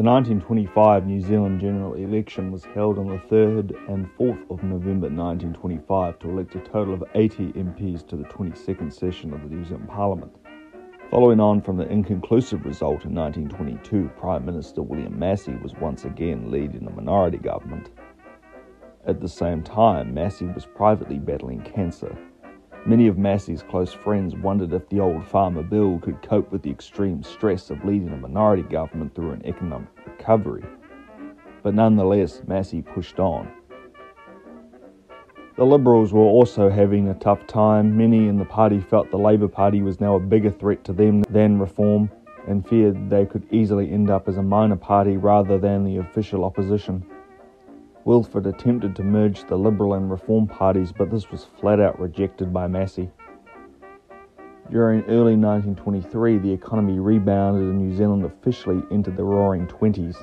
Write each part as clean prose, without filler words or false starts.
The 1925 New Zealand general election was held on the 3rd and 4th of November 1925 to elect a total of 80 MPs to the 22nd session of the New Zealand Parliament. Following on from the inconclusive result in 1922, Prime Minister William Massey was once again leading a minority government. At the same time, Massey was privately battling cancer. Many of Massey's close friends wondered if the old Farmer Bill could cope with the extreme stress of leading a minority government through an economic recovery. But nonetheless, Massey pushed on. The Liberals were also having a tough time. Many in the party felt the Labour Party was now a bigger threat to them than Reform, and feared they could easily end up as a minor party rather than the official opposition. Wilford attempted to merge the Liberal and Reform parties, but this was flat out rejected by Massey. During early 1923, the economy rebounded and New Zealand officially entered the Roaring Twenties.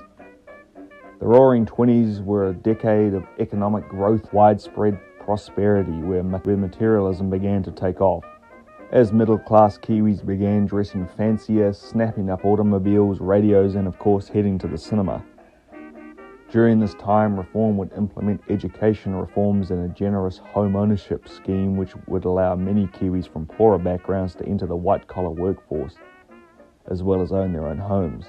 The Roaring Twenties were a decade of economic growth, widespread prosperity, where materialism began to take off. As middle-class Kiwis began dressing fancier, snapping up automobiles, radios, and of course heading to the cinema. During this time, Reform would implement education reforms and a generous home ownership scheme which would allow many Kiwis from poorer backgrounds to enter the white-collar workforce, as well as own their own homes.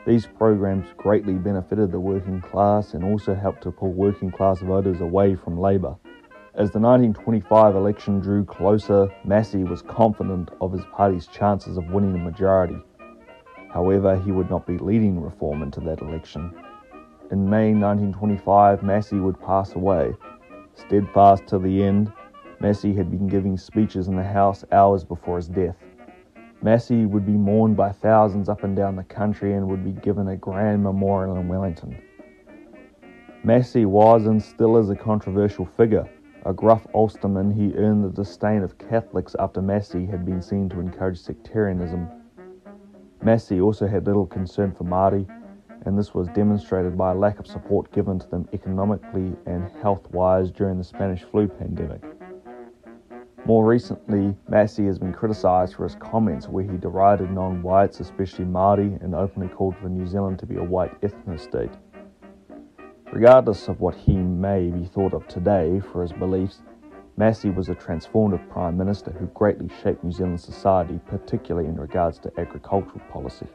These programs greatly benefited the working class and also helped to pull working class voters away from Labour. As the 1925 election drew closer, Massey was confident of his party's chances of winning a majority. However, he would not be leading Reform into that election. In May 1925, Massey would pass away. Steadfast to the end, Massey had been giving speeches in the House hours before his death. Massey would be mourned by thousands up and down the country and would be given a grand memorial in Wellington. Massey was and still is a controversial figure. A gruff Ulsterman, he earned the disdain of Catholics after Massey had been seen to encourage sectarianism. Massey also had little concern for Māori, and this was demonstrated by a lack of support given to them economically and health-wise during the Spanish flu pandemic. More recently, Massey has been criticised for his comments where he derided non-whites, especially Māori, and openly called for New Zealand to be a white ethno-state. Regardless of what he may be thought of today for his beliefs, Massey was a transformative Prime Minister who greatly shaped New Zealand society, particularly in regards to agricultural policy.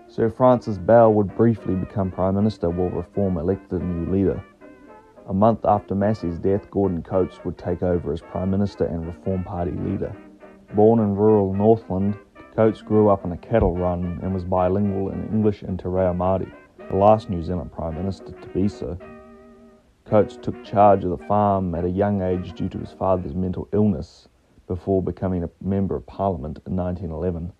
Sir Francis Bell would briefly become Prime Minister while Reform elected a new leader. A month after Massey's death, Gordon Coates would take over as Prime Minister and Reform Party leader. Born in rural Northland, Coates grew up on a cattle run and was bilingual in English and Te Reo Māori, the last New Zealand Prime Minister to be so. Coates took charge of the farm at a young age due to his father's mental illness before becoming a Member of Parliament in 1911.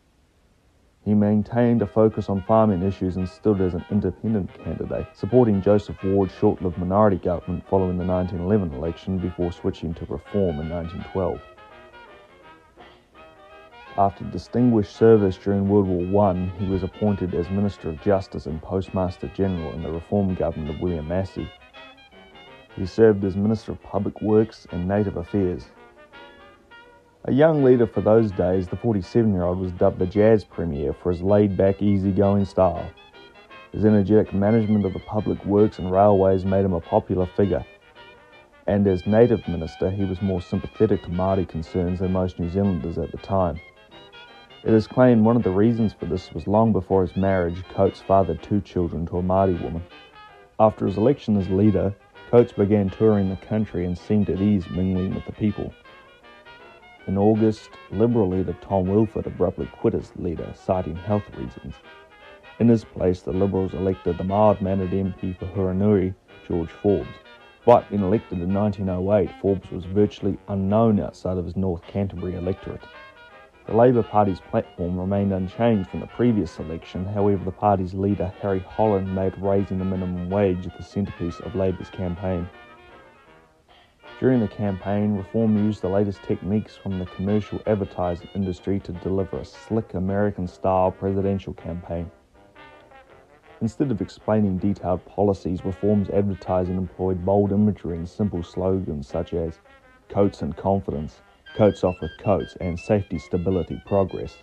He maintained a focus on farming issues and stood as an independent candidate, supporting Joseph Ward's short-lived minority government following the 1911 election before switching to Reform in 1912. After distinguished service during World War I, he was appointed as Minister of Justice and Postmaster General in the Reform government of William Massey. He served as Minister of Public Works and Native Affairs. A young leader for those days, the 47-year-old was dubbed the Jazz Premier for his laid-back, easy-going style. His energetic management of the public works and railways made him a popular figure. And as Native Minister, he was more sympathetic to Māori concerns than most New Zealanders at the time. It is claimed one of the reasons for this was long before his marriage, Coates fathered 2 children to a Māori woman. After his election as leader, Coates began touring the country and seemed at ease mingling with the people. In August, Liberal leader Tom Wilford abruptly quit as leader, citing health reasons. In his place, the Liberals elected the mild-mannered MP for Huranui, George Forbes. Despite being elected in 1908, Forbes was virtually unknown outside of his North Canterbury electorate. The Labour Party's platform remained unchanged from the previous election. However, the party's leader, Harry Holland, made raising the minimum wage the centrepiece of Labour's campaign. During the campaign, Reform used the latest techniques from the commercial advertising industry to deliver a slick American-style presidential campaign. Instead of explaining detailed policies, Reform's advertising employed bold imagery and simple slogans such as "Coates and Confidence," "Coates off with Coates," and "Safety, Stability, Progress."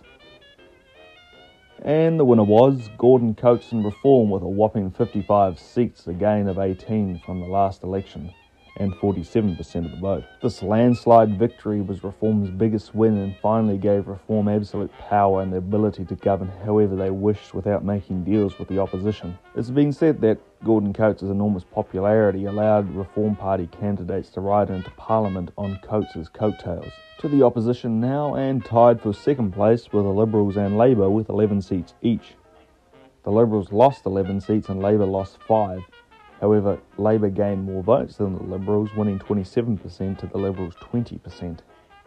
And the winner was Gordon Coates and Reform with a whopping 55 seats, a gain of 18 from the last election, and 47% of the vote. This landslide victory was Reform's biggest win and finally gave Reform absolute power and the ability to govern however they wished without making deals with the opposition. It's been said that Gordon Coates' enormous popularity allowed Reform Party candidates to ride into Parliament on Coates' coattails. To the opposition now, and tied for second place were the Liberals and Labour with 11 seats each. The Liberals lost 11 seats and Labour lost 5. However, Labour gained more votes than the Liberals, winning 27% to the Liberals' 20%.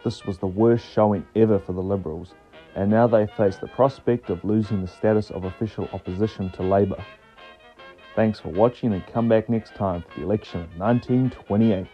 This was the worst showing ever for the Liberals, and now they face the prospect of losing the status of official opposition to Labour. Thanks for watching, and come back next time for the election of 1928.